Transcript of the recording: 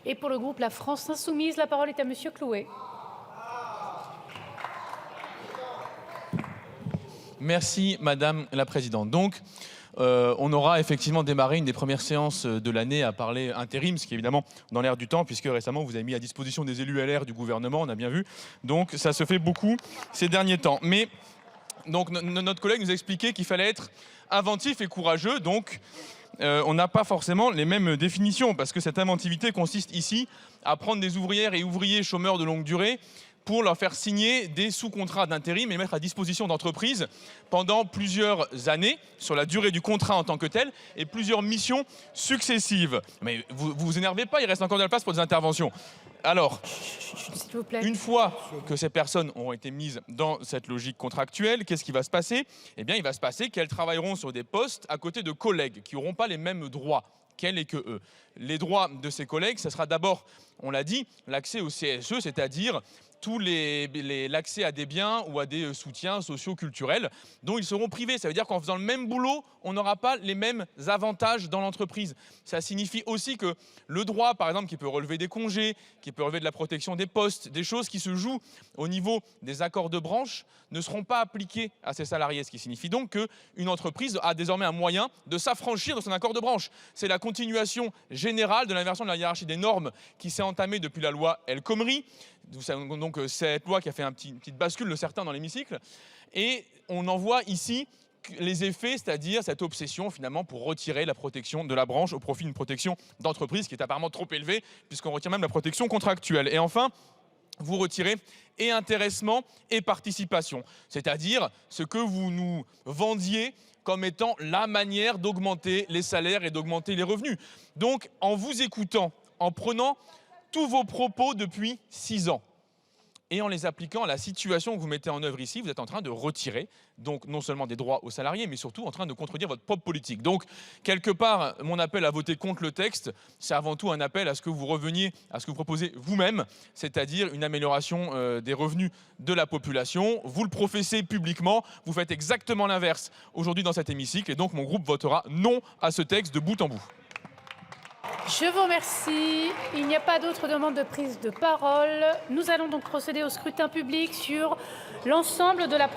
Et pour le groupe La France Insoumise, la parole est à Monsieur Clouet. Merci Madame la Présidente. Donc, on aura effectivement démarré une des premières séances de l'année à parler intérim, ce qui est évidemment dans l'air du temps, puisque récemment vous avez mis à disposition des élus LR du gouvernement, on a bien vu. Donc ça se fait beaucoup ces derniers temps. Mais donc, notre collègue nous a expliqué qu'il fallait être inventif et courageux. Donc, on n'a pas forcément les mêmes définitions, parce que cette inventivité consiste ici à prendre des ouvrières et ouvriers chômeurs de longue durée pour leur faire signer des sous-contrats d'intérim et mettre à disposition d'entreprises pendant plusieurs années, sur la durée du contrat en tant que tel, et plusieurs missions successives. Mais vous énervez pas, il reste encore de la place pour des interventions. Alors, S'il vous plaît. une fois que ces personnes auront été mises dans cette logique contractuelle, qu'est-ce qui va se passer? Eh bien, il va se passer qu'elles travailleront sur des postes à côté de collègues qui n'auront pas les mêmes droits qu'elles et que eux. Les droits de ces collègues, ce sera d'abord, on l'a dit, l'accès au CSE, c'est-à-dire l'accès à des biens ou à des soutiens socio-culturels dont ils seront privés. Ça veut dire qu'en faisant le même boulot, on n'aura pas les mêmes avantages dans l'entreprise. Ça signifie aussi que le droit, par exemple, qui peut relever des congés, qui peut relever de la protection des postes, des choses qui se jouent au niveau des accords de branche, ne seront pas appliqués à ces salariés. Ce qui signifie donc qu'une entreprise a désormais un moyen de s'affranchir de son accord de branche. C'est la continuation générale de l'inversion de la hiérarchie des normes qui s'est entamée depuis la loi El Khomri. Donc cette loi qui a fait une petite bascule de certains dans l'hémicycle. Et on en voit ici les effets, c'est-à-dire cette obsession finalement pour retirer la protection de la branche au profit d'une protection d'entreprise qui est apparemment trop élevée, puisqu'on retire même la protection contractuelle. Et enfin, vous retirez et intéressement et participation, c'est-à-dire ce que vous nous vendiez comme étant la manière d'augmenter les salaires et d'augmenter les revenus. Donc, en vous écoutant, en prenant tous vos propos depuis 6 ans et en les appliquant à la situation que vous mettez en œuvre ici, vous êtes en train de retirer donc non seulement des droits aux salariés, mais surtout en train de contredire votre propre politique. Donc, quelque part, mon appel à voter contre le texte, c'est avant tout un appel à ce que vous reveniez à ce que vous proposez vous-même, c'est-à-dire une amélioration des revenus de la population. Vous le professez publiquement, vous faites exactement l'inverse aujourd'hui dans cet hémicycle, et donc mon groupe votera non à ce texte de bout en bout. Je vous remercie. Il n'y a pas d'autres demandes de prise de parole. Nous allons donc procéder au scrutin public sur l'ensemble de la